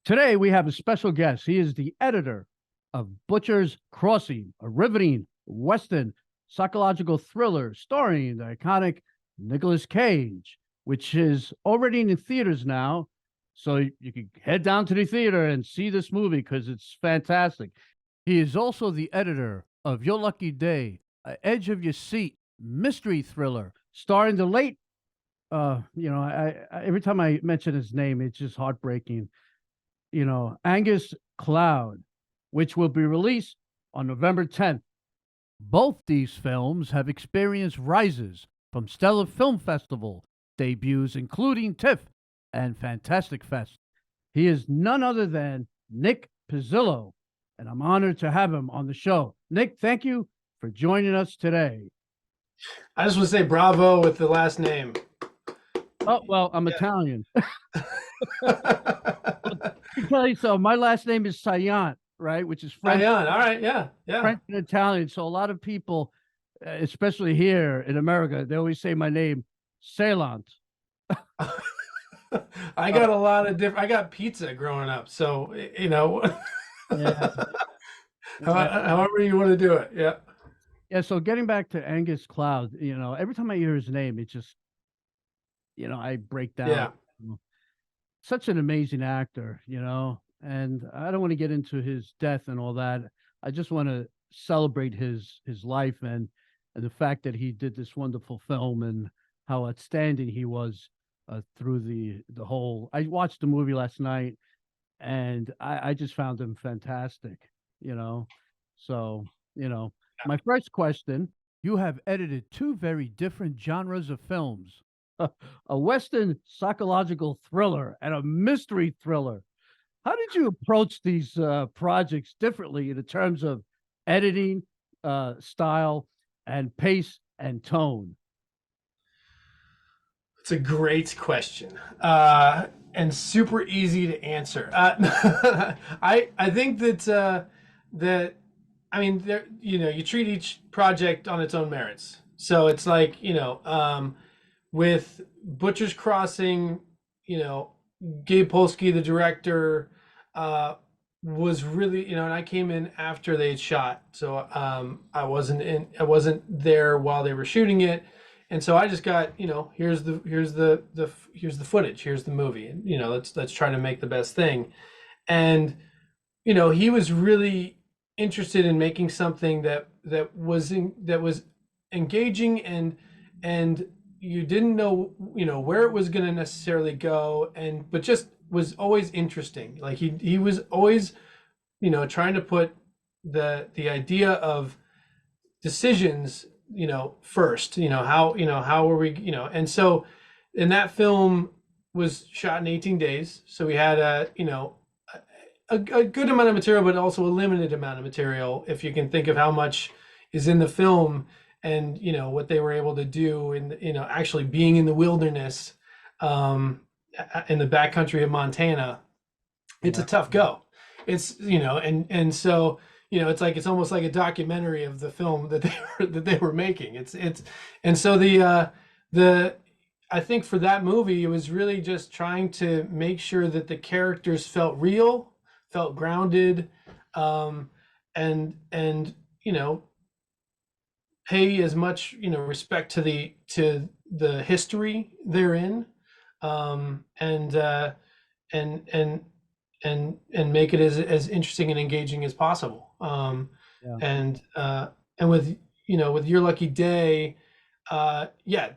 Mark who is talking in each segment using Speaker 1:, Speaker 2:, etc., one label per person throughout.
Speaker 1: Today we have a special guest. He is the editor of Butcher's Crossing, a riveting Western psychological thriller starring the iconic Nicolas Cage, which is already in the theaters now. So you can head down to the theater and see this movie because it's fantastic. He is also the editor of Your Lucky Day, a edge of your seat mystery thriller starring the late. Every time I mention his name, it's just heartbreaking. Angus Cloud, which will be released on November 10th. Both these films have experienced rises from stellar film festival debuts, including TIFF and Fantastic Fest. He is none other than Nick Pezzillo, and I'm honored to have him on the show. Nick, thank you for joining us today.
Speaker 2: I just want to say bravo with the last name.
Speaker 1: Oh, well, I'm Italian. Okay, so my last name is Sayant, right? Which is French.
Speaker 2: Sayant, all right, yeah.
Speaker 1: French and Italian. So a lot of people, especially here in America, they always say my name, Sayant.
Speaker 2: I got a lot of different. I got pizza growing up, so
Speaker 1: Yeah.
Speaker 2: however you want to do it, yeah.
Speaker 1: Yeah. So getting back to Angus Cloud, every time I hear his name, it just, I break down.
Speaker 2: Yeah.
Speaker 1: Such an amazing actor, and I don't want to get into his death and all that. I just want to celebrate his life and the fact that he did this wonderful film and how outstanding he was through the whole. I watched the movie last night, and I just found him fantastic. So my first question: you have edited two very different genres of films. A Western psychological thriller and a mystery thriller. How did you approach these projects differently in terms of editing, style, and pace and tone?
Speaker 2: It's a great question, and super easy to answer. I think that I mean you treat each project on its own merits. So it's like with Butcher's Crossing, Gabe Polsky, the director, was really, and I came in after they had shot, so I wasn't there while they were shooting it, and so I just got, here's the footage, here's the movie, and let's try to make the best thing, and he was really interested in making something that was engaging and you didn't know where it was going to necessarily go, but just was always interesting. Like he was always trying to put the idea of decisions first. How are we, and so, and that film was shot in 18 days, so we had a good amount of material, but also a limited amount of material, if you can think of how much is in the film. And what they were able to do in actually being in the wilderness, in the backcountry of Montana, it's a tough go. It's and so it's almost like a documentary of the film that they were making. And so the I think for that movie, it was really just trying to make sure that the characters felt real, felt grounded, and pay as much respect to the history they're in, and make it as interesting and engaging as possible. And with with Your Lucky Day,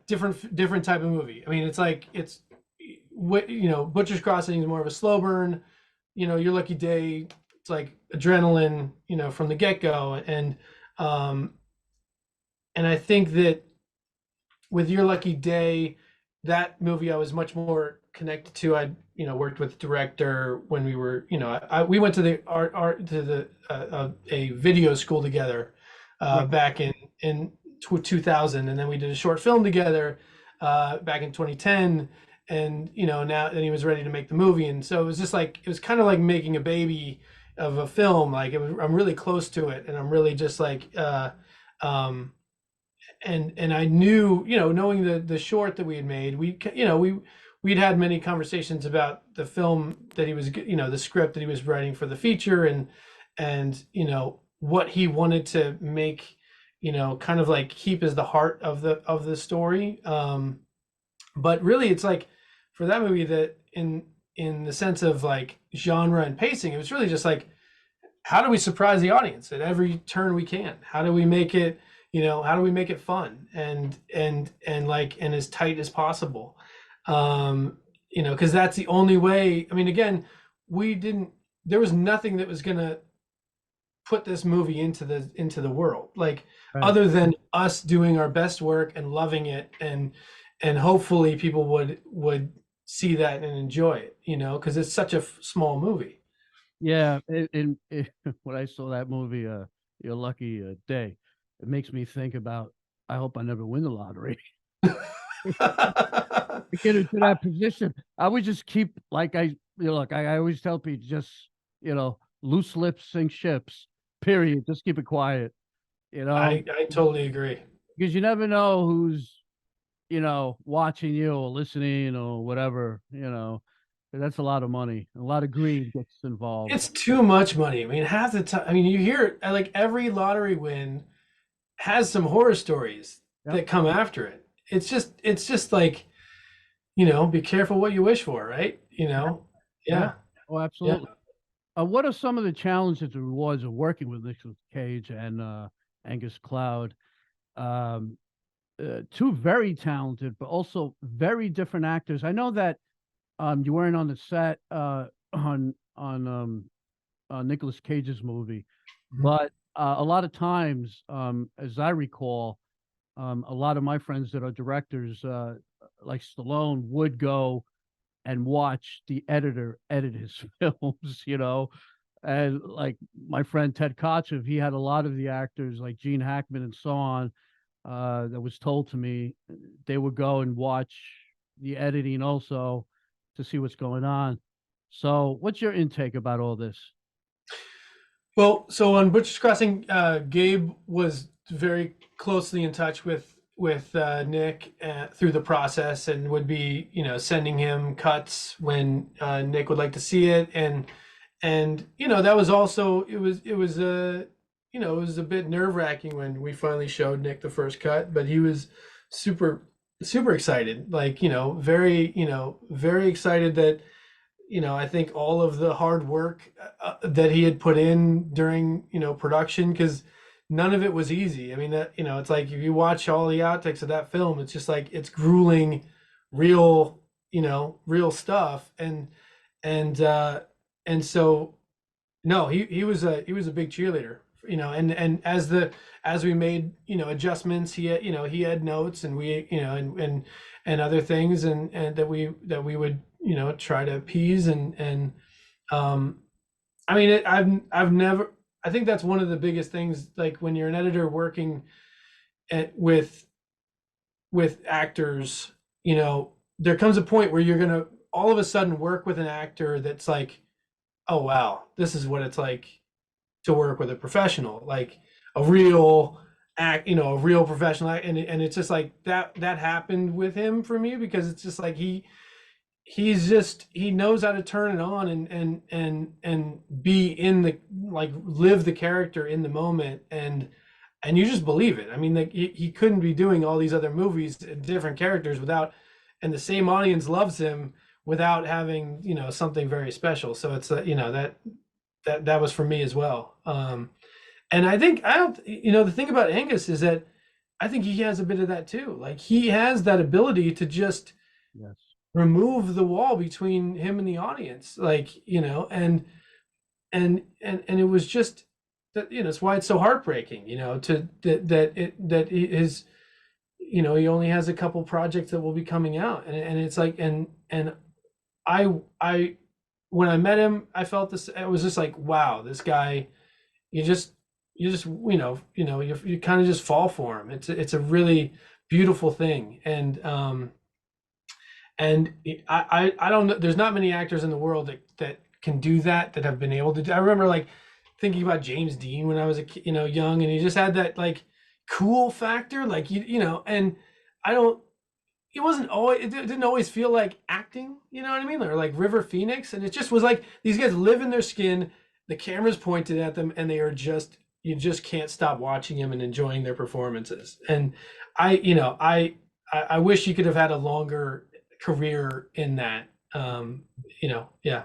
Speaker 2: different type of movie. I mean, it's Butcher's Crossing is more of a slow burn. Your Lucky Day, it's like adrenaline from the get-go, and I think that with Your Lucky Day, that movie I was much more connected to. I worked with the director when we were we went to the a video school together back in 2000, and then we did a short film together back in 2010, and now then he was ready to make the movie, and so it was kind of like making a baby of a film. Like I'm really close to it, and I'm really just like and I knew, knowing the short that we had made, we we'd had many conversations about the film that he was, the script that he was writing for the feature, and what he wanted to make, kind of like keep as the heart of the story. But really, it's like for that movie, that in the sense of like genre and pacing, it was really just like, how do we surprise the audience at every turn we can? How do we make it, how do we make it fun and like, and as tight as possible? Because that's the only way. I mean, again, there was nothing that was gonna put this movie into the world, like,
Speaker 1: Right.
Speaker 2: other than us doing our best work and loving it, and hopefully people would see that and enjoy it, because it's such a small movie.
Speaker 1: Yeah. When I saw that movie, Your Lucky Day, it makes me think about, I hope I never win the lottery. To get into that position, I would just keep, like, look, I always tell people, just, loose lips sink ships, period. Just keep it quiet,
Speaker 2: I totally agree.
Speaker 1: because you never know who's, watching you or listening or whatever, 'cause that's a lot of money. A lot of greed gets involved.
Speaker 2: It's too much money. I mean, half the time, I mean, you hear it, like every lottery win has some horror stories
Speaker 1: Yep.
Speaker 2: that come after it. It's just like, be careful what you wish for, right?
Speaker 1: Yeah.
Speaker 2: Yeah,
Speaker 1: Oh,
Speaker 2: yeah.
Speaker 1: absolutely. What are some of the challenges and rewards of working with Nicolas Cage and Angus Cloud? Um, Two very talented, but also very different actors. I know that you weren't on the set on Nicolas Cage's movie,
Speaker 2: Mhm.
Speaker 1: but a lot of times, as I recall, a lot of my friends that are directors, like Stallone, would go and watch the editor edit his films, and like my friend Ted Kotcheff, he had a lot of the actors like Gene Hackman and so on, that was told to me they would go and watch the editing also to see what's going on. So, what's your intake about all this?
Speaker 2: Well, so on Butcher's Crossing, Gabe was very closely in touch with Nick through the process, and would be, sending him cuts when Nick would like to see it, and that was also, it was it was a bit nerve wracking when we finally showed Nick the first cut, but he was super super excited, like, very, very excited that, I think all of the hard work that he had put in during, production, because none of it was easy. I mean, that, it's like if you watch all the outtakes of that film, it's just like it's grueling, real, real stuff, and and so no, he was a big cheerleader, and as we made, adjustments, he had notes, and we, and other things, and that we would, try to appease, and um I mean, I've never, I think that's one of the biggest things, like when you're an editor working with actors, there comes a point where you're gonna all of a sudden work with an actor that's like, oh wow, this is what it's like to work with a professional, like a real a real professional and it's just like that happened with him for me, because it's just like he knows how to turn it on, and be in the, like, live the character in the moment, and you just believe it. I mean, like, he couldn't be doing all these other movies, different characters, without, and the same audience loves him, without having, something very special. So it's that was for me as well. And I think, I don't, the thing about Angus is that I think he has a bit of that too. Like, he has that ability to just
Speaker 1: Yes.
Speaker 2: remove the wall between him and the audience, like, and it was just that, it's why it's so heartbreaking, to his, he only has a couple projects that will be coming out, and it's like, and I when I met him, I felt this. It was just like, wow, this guy. You just you kind of just fall for him. It's a really beautiful thing, and I don't know. There's not many actors in the world that can do that have been able to do. I remember, like, thinking about James Dean when I was young, and he just had that, like, cool factor, like, and I don't it wasn't always, it didn't always feel like acting, you know what I mean? Or like River Phoenix. And it just was like these guys live in their skin, the camera's pointed at them, and they are just, you just can't stop watching them and enjoying their performances. And I wish you could have had a longer career in that. Yeah.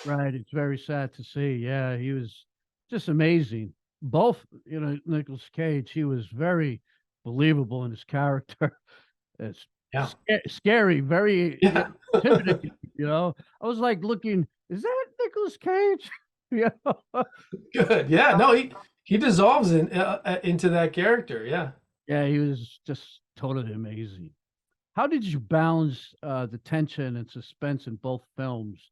Speaker 1: Right. It's very sad to see. Yeah, he was just amazing. Both, Nicolas Cage, he was very believable in his character. It's
Speaker 2: Yeah.
Speaker 1: scary, very
Speaker 2: Yeah.
Speaker 1: intimidating. I was like looking, is that Nicolas Cage? Yeah.
Speaker 2: Good. Yeah. No, he dissolves into that character. Yeah.
Speaker 1: Yeah, he was just totally amazing. How did you balance the tension and suspense in both films,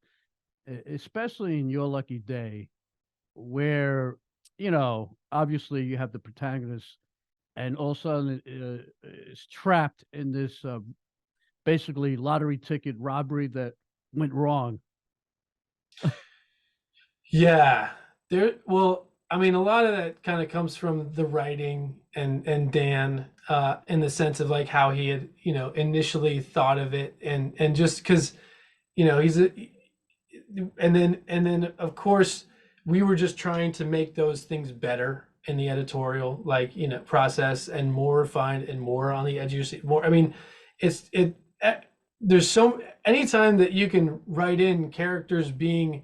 Speaker 1: especially in Your Lucky Day, where obviously you have the protagonist, and all of a sudden is trapped in this basically lottery ticket robbery that went wrong.
Speaker 2: Yeah. Well, I mean, a lot of that kind of comes from the writing and Dan, in the sense of like how he had, initially thought of it, and just because, he's a, and then of course we were just trying to make those things better in the editorial, like, process, and more refined and more on the edge of your seat. More, I mean, it's it. There's so anytime that you can write in characters being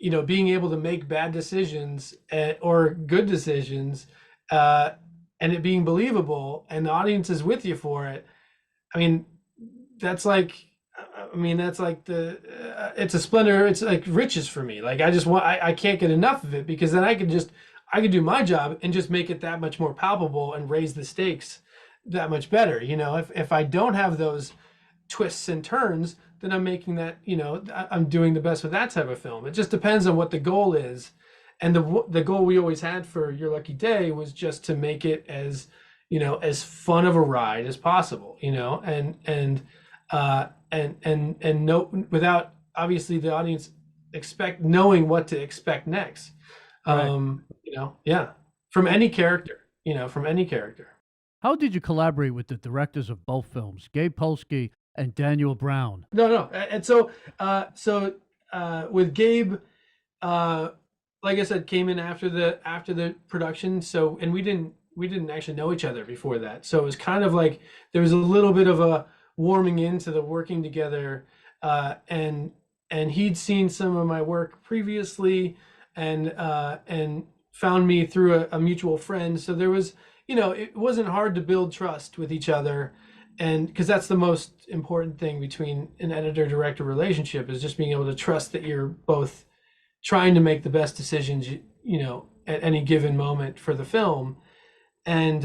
Speaker 2: able to make bad decisions, or good decisions, uh, and it being believable, and the audience is with you for it. I mean, that's like, that's like it's a splendor. It's like riches for me. Like I can't get enough of it, because then I could do my job and just make it that much more palpable and raise the stakes that much better. If I don't have those twists and turns, then I'm making that, I'm doing the best with that type of film. It just depends on what the goal is. And the goal we always had for Your Lucky Day was just to make it as fun of a ride as possible, and no, without obviously the audience knowing what to expect next.
Speaker 1: Right.
Speaker 2: Yeah, from any character.
Speaker 1: How did you collaborate with the directors of both films, Gabe Polsky and Daniel Brown?
Speaker 2: No. And so with Gabe, uh, like I said, came in after the production. So, and we didn't actually know each other before that. So it was kind of like there was a little bit of a warming into the working together, and he'd seen some of my work previously, and found me through a mutual friend. So there was, it wasn't hard to build trust with each other, and because that's the most important thing between an editor director relationship, is just being able to trust that you're both trying to make the best decisions, at any given moment for the film. And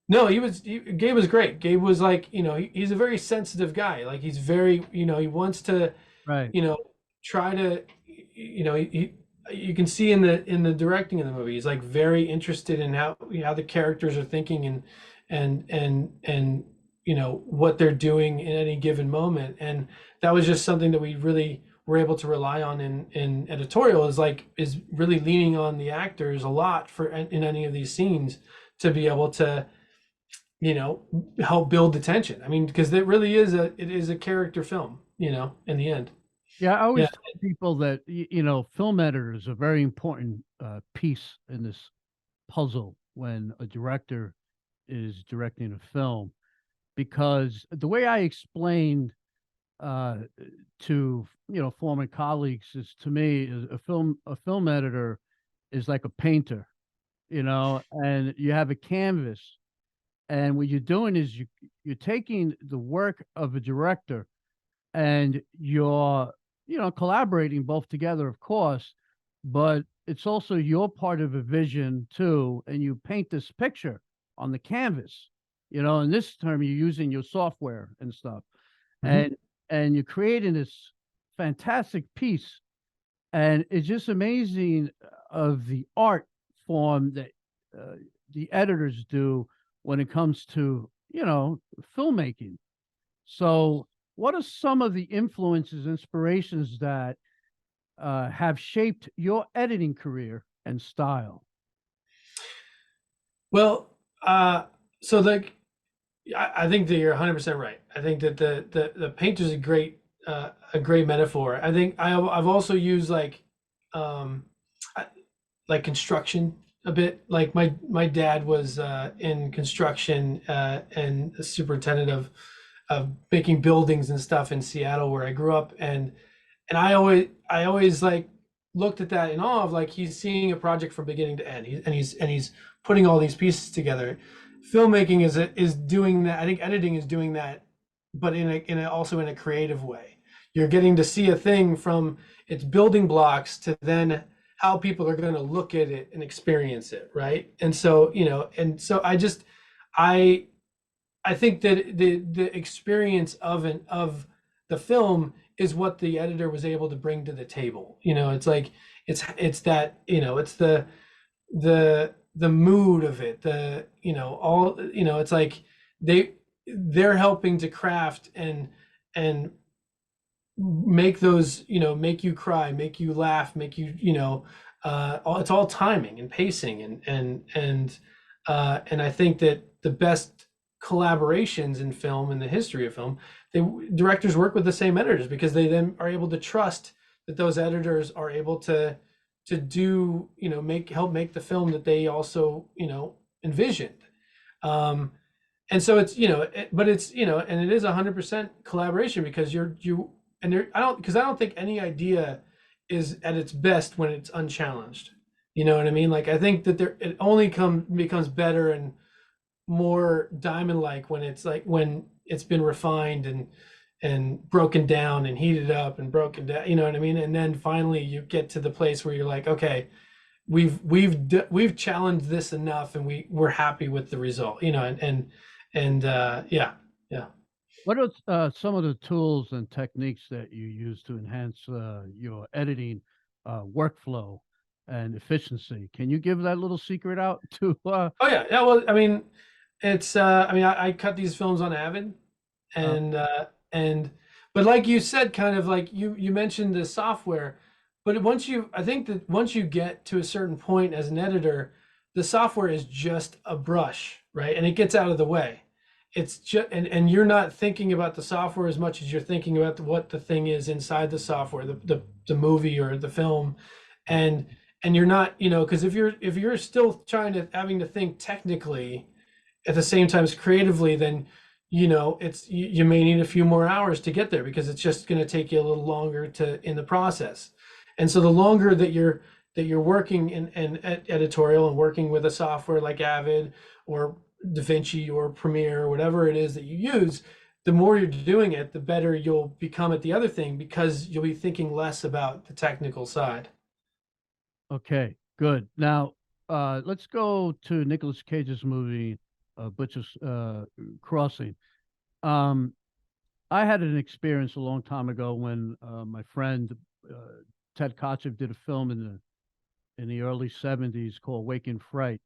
Speaker 2: no, Gabe was great. Gabe was like, he's a very sensitive guy. Like, he's very, he wants to,
Speaker 1: Right.
Speaker 2: try to, you can see in the directing of the movie, he's like very interested in how the characters are thinking, and what they're doing in any given moment. And that was just something that we really were able to rely on in editorial, is really leaning on the actors a lot for in any of these scenes, to be able to, help build the tension. I mean, because it is a character film, in the end.
Speaker 1: Yeah, I
Speaker 2: Yeah.
Speaker 1: always tell people that film editors are a very important piece in this puzzle when a director is directing a film, because the way I explained uh, to former colleagues is, to me, is a film editor is like a painter, and you have a canvas, and what you're doing is you're taking the work of a director, and you're collaborating both together, of course, but it's also your part of a vision too, and you paint this picture on the canvas. In this term, you're using your software and stuff,
Speaker 2: Mhm.
Speaker 1: and you're creating this fantastic piece, and it's just amazing of the art form that uh, the editors do when it comes to filmmaking. So, what are some of the influences, inspirations that have shaped your editing career and style?
Speaker 2: Well, so like, I think that you're 100% right. I think that the painter is a great metaphor. I think I've also used um like construction a bit. Like my dad was in construction and a superintendent of making buildings and stuff in Seattle where I grew up, and I always like looked at that in awe of like he's seeing a project from beginning to end. He's putting all these pieces together. Filmmaking is doing that. I think editing is doing that, but also in a creative way. You're getting to see a thing from its building blocks to then how people are going to look at it and experience it, right? And so, I I think that the experience of the film is what the editor was able to bring to the table. It's like it's that, it's the mood of it, all, it's like they're helping to craft and make those, make you cry, make you laugh, make you, it's all timing and pacing and I think that the best collaborations in film in the history of film, directors work with the same editors because they then are able to trust that those editors are able to do, help make the film that they also, envisioned. And so it's, but it's, and it is 100% collaboration because and there, because I don't think any idea is at its best when it's unchallenged. You know what I mean? Like I think that it only becomes better and more diamond-like when it's been refined and broken down and heated up and broken down. You know what I mean? And then finally you get to the place where you're like, okay, we've challenged this enough, and we're happy with the result. Yeah, yeah.
Speaker 1: What are some of the tools and techniques that you use to enhance your editing workflow and efficiency? Can you give that little secret out to?
Speaker 2: Oh yeah, yeah. Well, I mean, it's I cut these films on Avid, and but like you said, kind of like you mentioned the software, but I think that once you get to a certain point as an editor, the software is just a brush, right? And it gets out of the way. It's just and you're not thinking about the software as much as you're thinking about what the thing is inside the software, the movie or the film, and you're not, because if you're still having to think technically at the same time as creatively, then you may need a few more hours to get there because it's just going to take you a little longer to in the process. And so the longer that you're working in editorial and working with a software like Avid or DaVinci or Premiere or whatever it is that you use, the more you're doing it, the better you'll become at the other thing because you'll be thinking less about the technical side.
Speaker 1: Okay, good. Now, let's go to Nicolas Cage's movie, Butcher's Crossing. Um, I had an experience a long time ago when my friend uh, Ted Kotcheff did a film in the early '70s called Wake in Fright.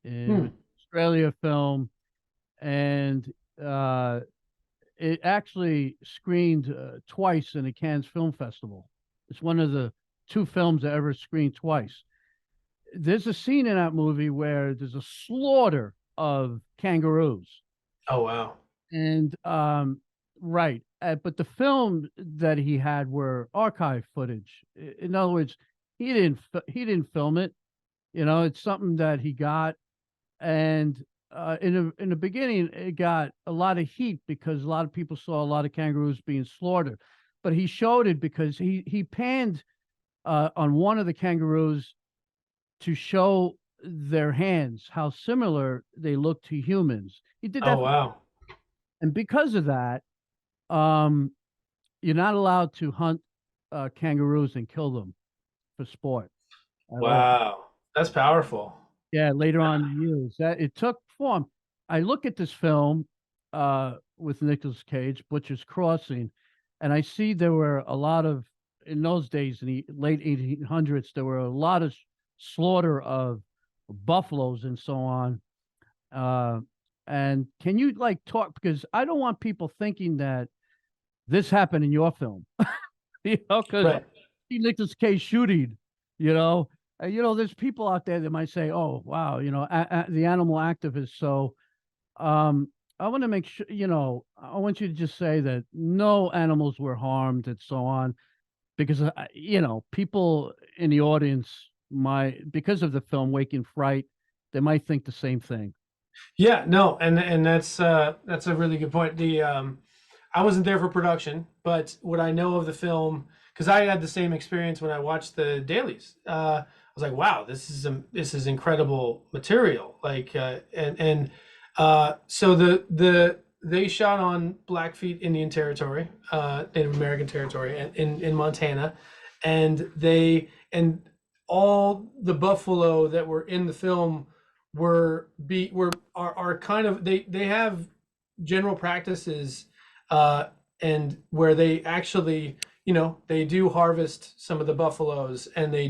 Speaker 1: It was
Speaker 2: Hmm.
Speaker 1: an Australia film, and uh, it actually screened twice in the Cannes Film Festival. It's one of the two films that ever screened twice. There's a scene in that movie where there's a slaughter of kangaroos,
Speaker 2: Oh wow.
Speaker 1: and right, but the film that he had were archive footage. In other words, he didn't film it. It's something that he got, and in the beginning, it got a lot of heat because a lot of people saw a lot of kangaroos being slaughtered. But he showed it because he panned on one of the kangaroos to show their hands, how similar they look to humans. He did
Speaker 2: Oh
Speaker 1: that,
Speaker 2: wow.
Speaker 1: and because of that, um, you're not allowed to hunt kangaroos and kill them for sport at all.
Speaker 2: Wow. That's powerful.
Speaker 1: Yeah, later on in the years, that it took form. I look at this film with Nicolas Cage, Butcher's Crossing, and I see there were a lot of, in those days, in the late 1800s, there were a lot of slaughter of buffaloes and so on. Uh, and can you like talk, because I don't want people thinking that this happened in your film, because
Speaker 2: Right.
Speaker 1: see Nicolas Cage shooting, you know, there's people out there that might say, "Oh, wow, the animal activist." So, um, I want to make sure, I want you to just say that no animals were harmed and so on, because people in the audience might, because of the film Waking Fright, they might think the same thing.
Speaker 2: Yeah, no, and that's a really good point. The I wasn't there for production, but what I know of the film, because I had the same experience when I watched the dailies. I was like, wow, this is incredible material. Like, so they shot on Blackfeet Indian territory, Native American territory, in Montana, and all the buffalo that were in the film are kind of, they have general practices, and where they actually, they do harvest some of the buffaloes, and they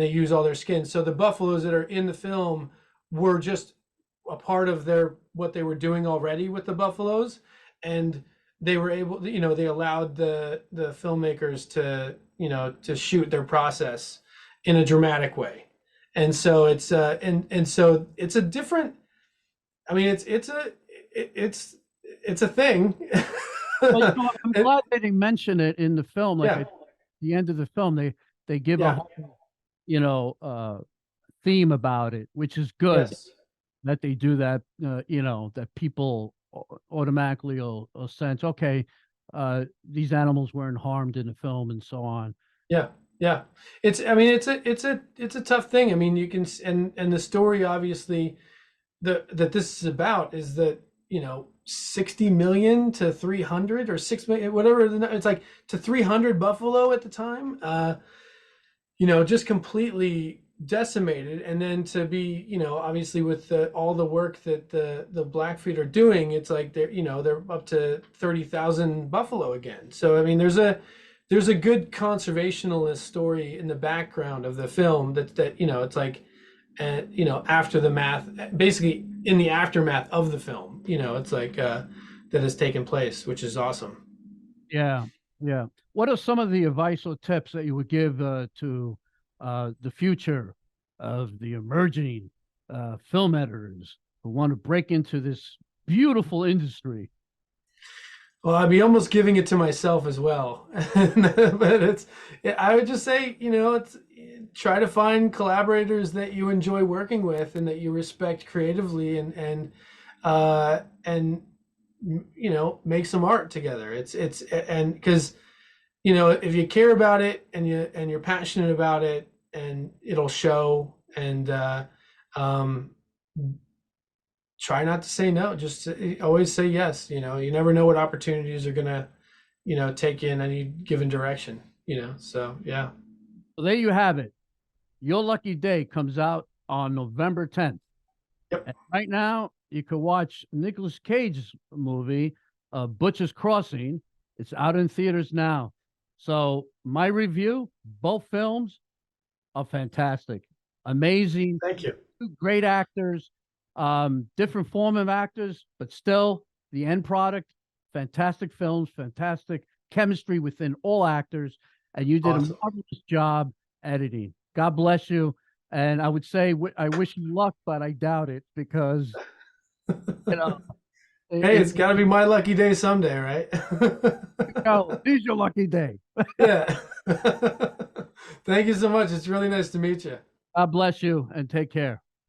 Speaker 2: use all their skin. So the buffaloes that are in the film were just a part of what they were doing already with the buffaloes, and they were able, they allowed the filmmakers to shoot their process in a dramatic way. And so so it's a different, I mean, it's a thing.
Speaker 1: Well, I'm glad they didn't mention it in the film. Like
Speaker 2: Yeah,
Speaker 1: at the end of the film, they give a
Speaker 2: yeah,
Speaker 1: whole, theme about it, which is good
Speaker 2: yes.
Speaker 1: that they do that. That people automatically will sense, okay, these animals weren't harmed in the film and so on.
Speaker 2: Yeah, yeah. I mean, it's a tough thing. I mean, you can, and the story, obviously, that this is about is that, 60 million to 300 or 6 million, whatever it's like, to 300 buffalo at the time, just completely decimated. And then to be, obviously with all the work that the Blackfeet are doing, it's like they're up to 30,000 buffalo again. So I mean, there's a good conservationalist story in the background of the film that it's like, after the math, basically in the aftermath of the film, it's like, that has taken place, which is awesome.
Speaker 1: Yeah, yeah. What are some of the advice or tips that you would give to the future of the emerging film editors who want to break into this beautiful industry?
Speaker 2: Well, I'd be almost giving it to myself as well, but I would just say, it's, try to find collaborators that you enjoy working with and that you respect creatively, and make some art together. And because, if you care about it and you're passionate about it, and it'll show. And um, try not to say no. Just always say yes. You never know what opportunities are gonna, take you in any given direction. So yeah.
Speaker 1: So there you have it. Your Lucky Day comes out on November 10th.
Speaker 2: Yep.
Speaker 1: And right now, you can watch Nicolas Cage's movie, Butcher's Crossing. It's out in theaters now. So my review, both films are fantastic, amazing,
Speaker 2: Thank you.
Speaker 1: great actors, different form of actors, but still the end product, fantastic films, fantastic chemistry within all actors, and you did
Speaker 2: Awesome.
Speaker 1: a marvelous job editing. God bless you. And I would say I wish you luck, but I doubt it because you know
Speaker 2: Hey,
Speaker 1: it,
Speaker 2: it's got to be my lucky day someday, right?
Speaker 1: it is your lucky day.
Speaker 2: Yeah. Thank you so much. It's really nice to meet you.
Speaker 1: God bless you and take care.